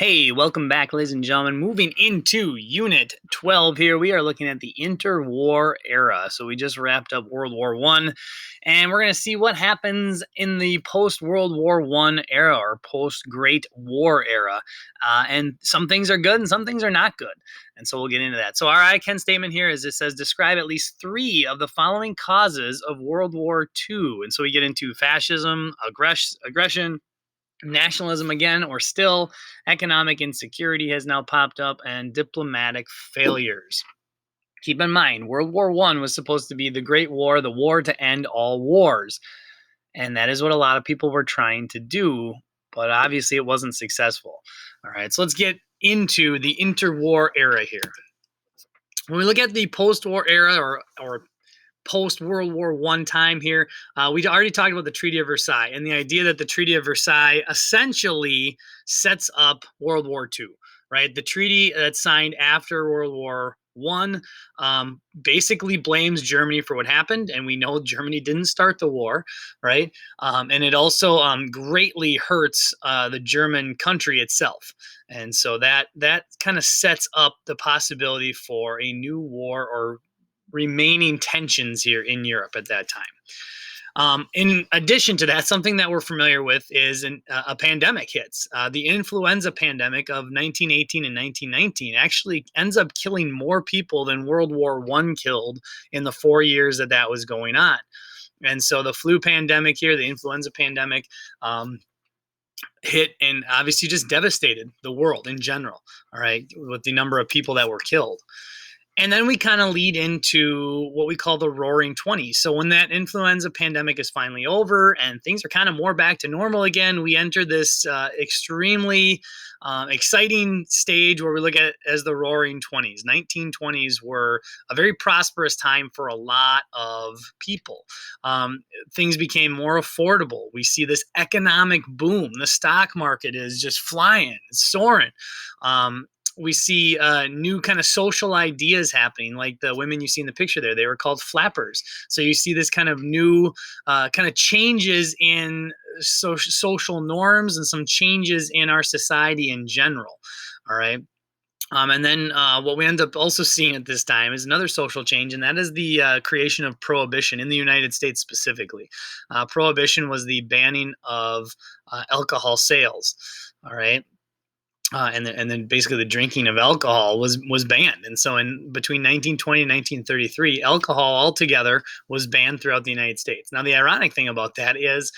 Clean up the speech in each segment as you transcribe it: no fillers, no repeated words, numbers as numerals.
Hey, welcome back, ladies and gentlemen. Moving into Unit 12 here, we are looking at the interwar era. So we just wrapped up World War One, and we're going to see what happens in the post-World War One era or post-Great War era. And some things are good and some things are not good. And so we'll get into that. So our I Can statement here is it says, describe at least three of the following causes of World War II. And so we get into fascism, aggression, nationalism again, or still economic insecurity has now popped up, and diplomatic failures. Keep in mind, World War One was supposed to be the Great War, the war to end all wars. And that is what a lot of people were trying to do, but obviously it wasn't successful. All right, so let's get into the interwar era here. When we look at the post-war era or post World War One time here. We already talked about the Treaty of Versailles and the idea that the Treaty of Versailles essentially sets up World War Two, right? The treaty that's signed after World War One basically blames Germany for what happened, and we know Germany didn't start the war, right? And it also greatly hurts the German country itself, and so that kind of sets up the possibility for a new war or remaining tensions here in Europe at that time. In addition to that, something that we're familiar with is a pandemic hits. The influenza pandemic of 1918 and 1919 actually ends up killing more people than World War One killed in the 4 years that was going on. And so the flu pandemic here, the influenza pandemic, hit and obviously just devastated the world in general, all right, with the number of people that were killed. And then we kind of lead into what we call the roaring 20s. So when that influenza pandemic is finally over and things are kind of more back to normal again, we enter this extremely exciting stage where we look at it as the roaring 20s. 1920s were a very prosperous time for a lot of people. Things became more affordable. We see this economic boom. The stock market is just flying, it's soaring. We see new kind of social ideas happening, like the women you see in the picture there. They were called flappers. So you see this kind of new kind of changes in social norms and some changes in our society in general. All right. And then what we end up also seeing at this time is another social change, and that is the creation of prohibition in the United States specifically. Prohibition was the banning of alcohol sales. All right. And then basically the drinking of alcohol was banned. And so in between 1920 and 1933, alcohol altogether was banned throughout the United States. Now, the ironic thing about that is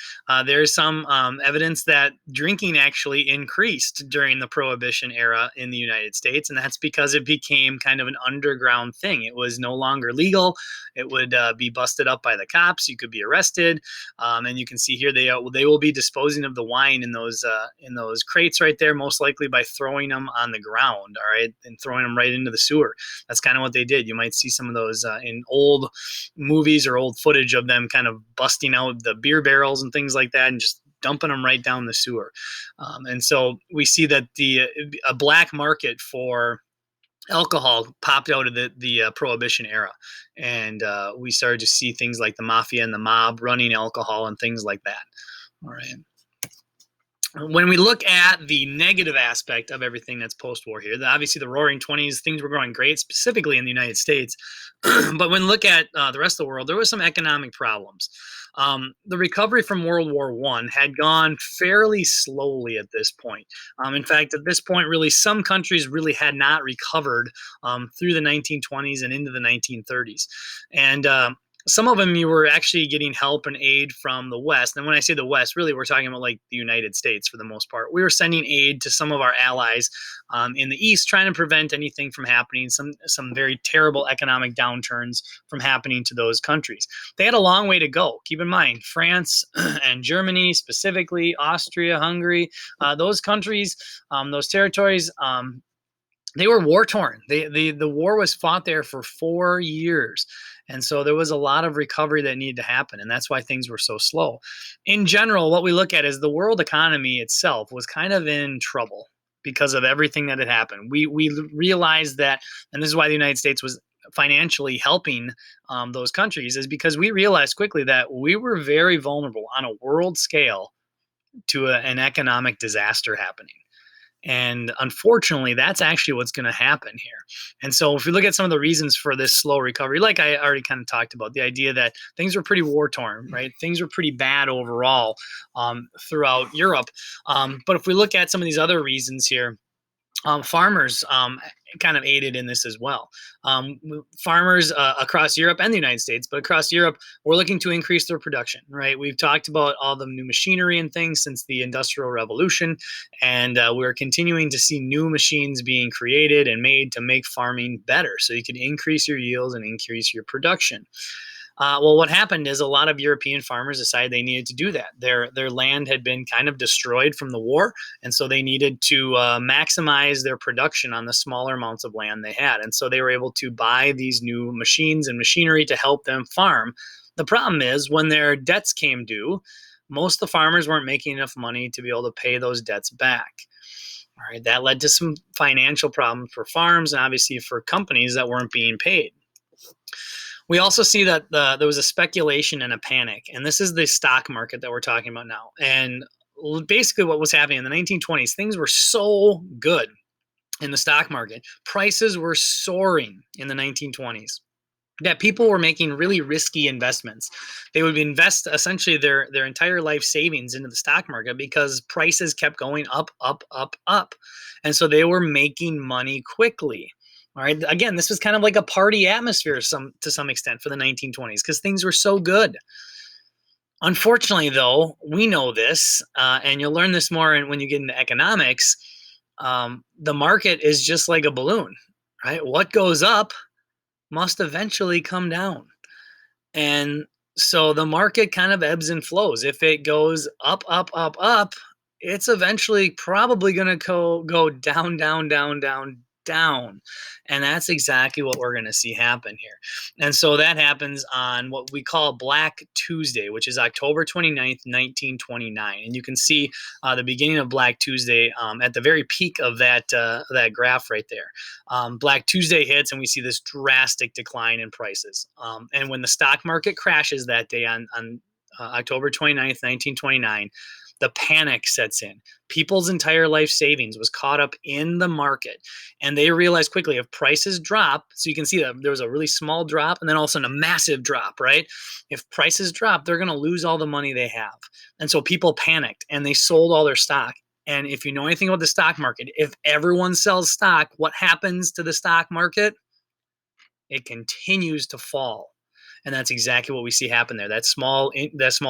there's some evidence that drinking actually increased during the Prohibition era in the United States, and that's because it became kind of an underground thing. It was no longer legal. It would be busted up by the cops. You could be arrested, and you can see here they will be disposing of the wine in those crates right there, most likely by throwing them on the ground, all right, and throwing them right into the sewer. That's kind of what they did. You might see some of those in old movies or old footage of them kind of busting out the beer barrels and things like that and just dumping them right down the sewer. And so we see that a black market for alcohol popped out of the Prohibition era, and we started to see things like the mafia and the mob running alcohol and things like that. All right. When we look at the negative aspect of everything that's post-war here, obviously the roaring 20s, things were going great, specifically in the United States. But when we look at the rest of the world, there were some economic problems. The recovery from World War One had gone fairly slowly at this point. In fact, at this point, really, some countries really had not recovered through the 1920s and into the 1930s. And some of them you were actually getting help and aid from the West. And when I say the West, really we're talking about like the United States for the most part. We were sending aid to some of our allies in the East, trying to prevent anything from happening, some very terrible economic downturns from happening to those countries. They had a long way to go. Keep in mind, France and Germany specifically, Austria, Hungary, those countries, those territories, they were war torn. The war was fought there for 4 years. And so there was a lot of recovery that needed to happen. And that's why things were so slow. In general, what we look at is the world economy itself was kind of in trouble because of everything that had happened. We realized that, and this is why the United States was financially helping those countries, is because we realized quickly that we were very vulnerable on a world scale to an economic disaster happening. And unfortunately, that's actually what's going to happen here. And so, if we look at some of the reasons for this slow recovery, like I already kind of talked about, the idea that things were pretty war torn, right? Things were pretty bad overall throughout Europe. But if we look at some of these other reasons here, farmers kind of aided in this as well. Farmers across Europe and the United States, but across Europe, we're looking to increase their production, right? We've talked about all the new machinery and things since the Industrial Revolution, and we're continuing to see new machines being created and made to make farming better so you can increase your yields and increase your production. Well, what happened is a lot of European farmers decided they needed to do that. Their land had been kind of destroyed from the war, and so they needed to maximize their production on the smaller amounts of land they had. And so they were able to buy these new machines and machinery to help them farm. The problem is when their debts came due, most of the farmers weren't making enough money to be able to pay those debts back. All right, that led to some financial problems for farms and obviously for companies that weren't being paid. We also see that there was a speculation and a panic, and this is the stock market that we're talking about now. And basically, what was happening in the 1920s, things were so good in the stock market. Prices were soaring in the 1920s that people were making really risky investments. They would invest essentially their entire life savings into the stock market because prices kept going up, up, up, up. And so they were making money quickly. All right. Again, this was kind of like a party atmosphere to some extent for the 1920s because things were so good. Unfortunately, though, we know this, and you'll learn this more when you get into economics. The market is just like a balloon, right? What goes up must eventually come down. And so the market kind of ebbs and flows. If it goes up, up, up, up, it's eventually probably going to go down, down, down, down, down. And that's exactly what we're going to see happen here. And so that happens on what we call Black Tuesday, which is October 29th, 1929. And you can see the beginning of Black Tuesday at the very peak of that graph right there. Black Tuesday hits and we see this drastic decline in prices. And when the stock market crashes that day on October 29th, 1929, the panic sets in. People's entire life savings was caught up in the market. And they realized quickly if prices drop, so you can see that there was a really small drop and then all of a sudden a massive drop, right? If prices drop, they're going to lose all the money they have. And so people panicked and they sold all their stock. And if you know anything about the stock market, if everyone sells stock, what happens to the stock market? It continues to fall. And that's exactly what we see happen there. That small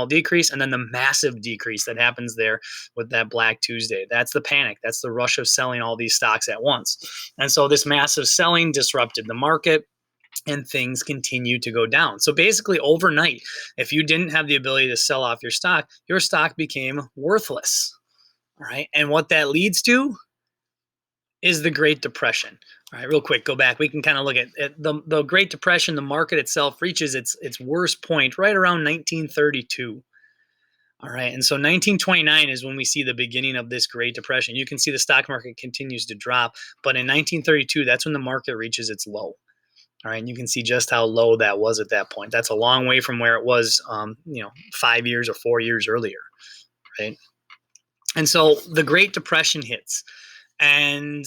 decrease and then the massive decrease that happens there with that Black Tuesday. That's the panic. That's the rush of selling all these stocks at once. And so this massive selling disrupted the market and things continue to go down. So basically overnight, if you didn't have the ability to sell off your stock became worthless. All right. And what that leads to is the Great Depression. All right, real quick, go back. We can kind of look at the Great Depression. The market itself reaches its worst point right around 1932. All right, and so 1929 is when we see the beginning of this Great Depression. You can see the stock market continues to drop, but in 1932, that's when the market reaches its low. All right, and you can see just how low that was at that point. That's a long way from where it was, 5 years or 4 years earlier, right? And so the Great Depression hits. And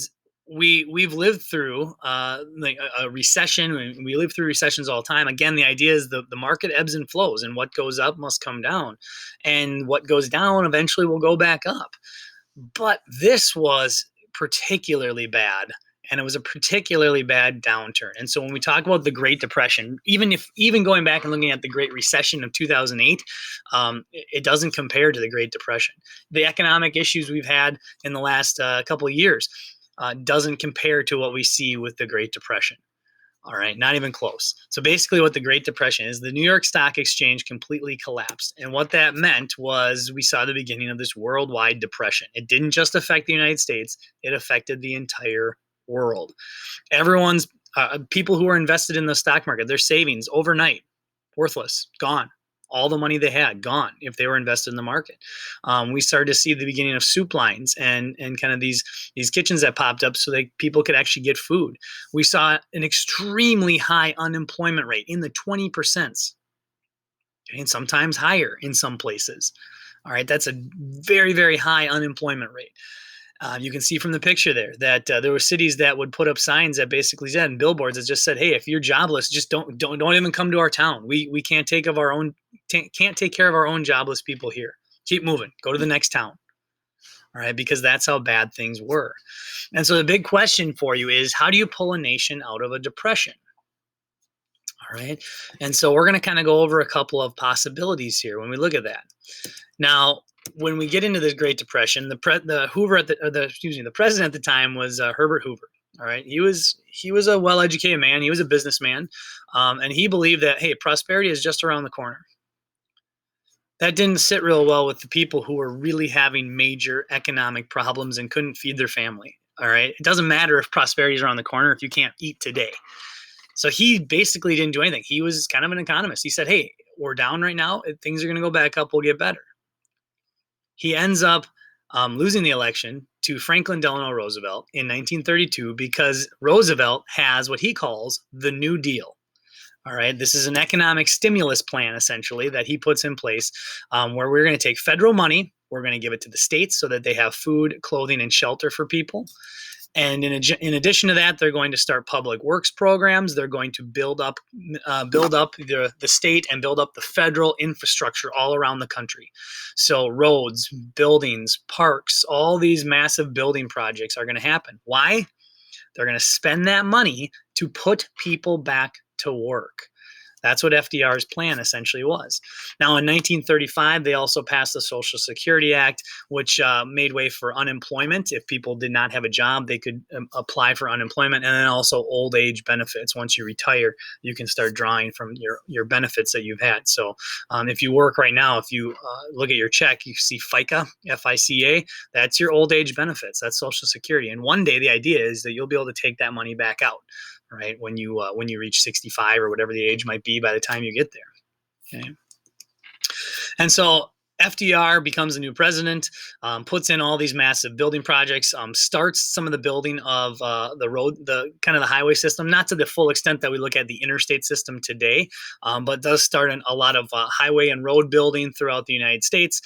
we've lived through like a recession. We live through recessions all the time. Again, the idea is the market ebbs and flows, and what goes up must come down, and what goes down eventually will go back up. But this was particularly bad, and it was a particularly bad downturn. And so when we talk about the Great Depression, even going back and looking at the Great Recession of 2008, it doesn't compare to the Great Depression. The economic issues we've had in the last couple of years doesn't compare to what we see with the Great Depression. All right, not even close. So basically what the Great Depression is, the New York Stock Exchange completely collapsed. And what that meant was we saw the beginning of this worldwide depression. It didn't just affect the United States, it affected the entire world. Everyone's people who are invested in the stock market, their savings overnight, worthless, gone. All the money they had gone if they were invested in the market. We started to see the beginning of soup lines and kind of these kitchens that popped up so that people could actually get food. We saw an extremely high unemployment rate in the 20%, and sometimes higher in some places. All right, that's a very, very high unemployment rate. You can see from the picture there that there were cities that would put up signs that basically said, and billboards that just said, "Hey, if you're jobless, just don't even come to our town. We can't take of our own can't take care of our own jobless people here. Keep moving. Go to the next town." All right, because that's how bad things were. And so the big question for you is, how do you pull a nation out of a depression? All right, and so we're going to kind of go over a couple of possibilities here when we look at that. Now, when we get into this Great Depression, the Hoover at the president at the time was Herbert Hoover. All right, he was a well-educated man. He was a businessman, and he believed that, hey, prosperity is just around the corner. That didn't sit real well with the people who were really having major economic problems and couldn't feed their family. All right, it doesn't matter if prosperity is around the corner if you can't eat today. So he basically didn't do anything. He was kind of an economist. He said, hey, we're down right now. Things are going to go back up. We'll get better. He ends up losing the election to Franklin Delano Roosevelt in 1932 because Roosevelt has what he calls the New Deal. All right, this is an economic stimulus plan, essentially, that he puts in place where we're going to take federal money. We're going to give it to the states so that they have food, clothing, and shelter for people. And in addition to that, they're going to start public works programs. They're going to build up the state and build up the federal infrastructure all around the country. So roads, buildings, parks, all these massive building projects are going to happen. Why? They're going to spend that money to put people back to work. That's what FDR's plan essentially was. Now, in 1935, they also passed the Social Security Act, which made way for unemployment. If people did not have a job, they could apply for unemployment, and then also old age benefits. Once you retire, you can start drawing from your benefits that you've had. So if you work right now, if you look at your check, you see FICA, F-I-C-A, that's your old age benefits. That's Social Security. And one day, the idea is that you'll be able to take that money back out. Right, when you reach 65 or whatever the age might be by the time you get there. Okay, and so FDR becomes the new president, puts in all these massive building projects, starts some of the building of the road, the kind of the highway system, not to the full extent that we look at the interstate system today, but does start a lot of highway and road building throughout the United States.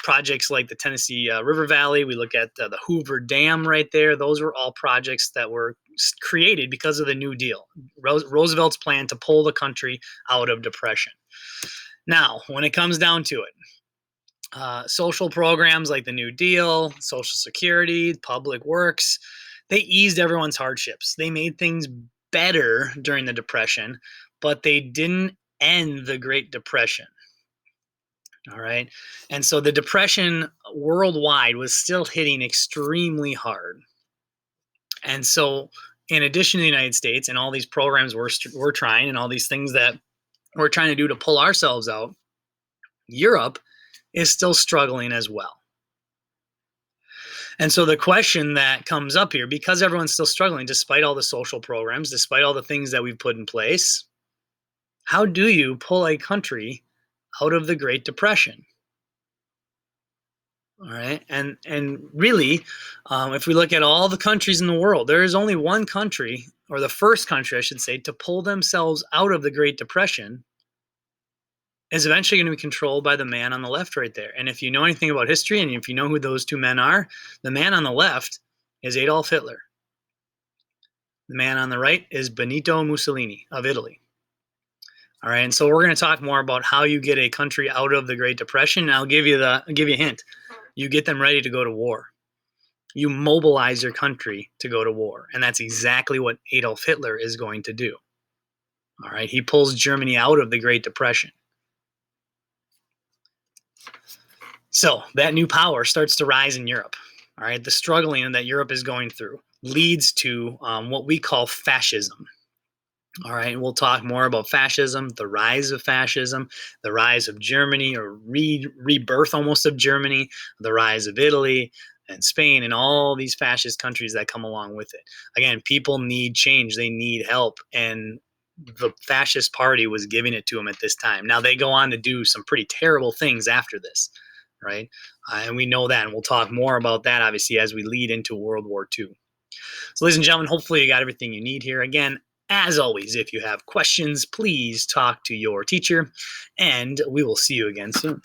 Projects like the Tennessee River Valley, we look at the Hoover Dam right there. Those were all projects that were created because of the New Deal, Roosevelt's plan to pull the country out of depression. Now, when it comes down to it, social programs like the New Deal, Social Security, public works, they eased everyone's hardships. They made things better during the Depression, but they didn't end the Great Depression. All right. And so the Depression worldwide was still hitting extremely hard. And so, in addition to the United States and all these programs we're trying and all these things that we're trying to do to pull ourselves out, Europe is still struggling as well. And so the question that comes up here, because everyone's still struggling, despite all the social programs, despite all the things that we've put in place, how do you pull a country out of the Great Depression? All right. And really, if we look at all the countries in the world, there is only one country, or the first country, I should say, to pull themselves out of the Great Depression is eventually going to be controlled by the man on the left right there. And if you know anything about history, and if you know who those two men are, the man on the left is Adolf Hitler. The man on the right is Benito Mussolini of Italy. All right. And so we're going to talk more about how you get a country out of the Great Depression. And I'll give you a hint. You get them ready to go to war. You mobilize your country to go to war. And that's exactly what Adolf Hitler is going to do. All right. He pulls Germany out of the Great Depression. So that new power starts to rise in Europe. All right. The struggling that Europe is going through leads to what we call fascism. All right. We'll talk more about fascism, the rise of fascism, the rise of Germany, or rebirth almost of Germany, the rise of Italy and Spain, and all these fascist countries that come along with it. Again, people need change. They need help. And the fascist party was giving it to them at this time. Now, they go on to do some pretty terrible things after this, right? And we know that. And we'll talk more about that, obviously, as we lead into World War II. So, ladies and gentlemen, hopefully you got everything you need here. Again, as always, if you have questions, please talk to your teacher, and we will see you again soon.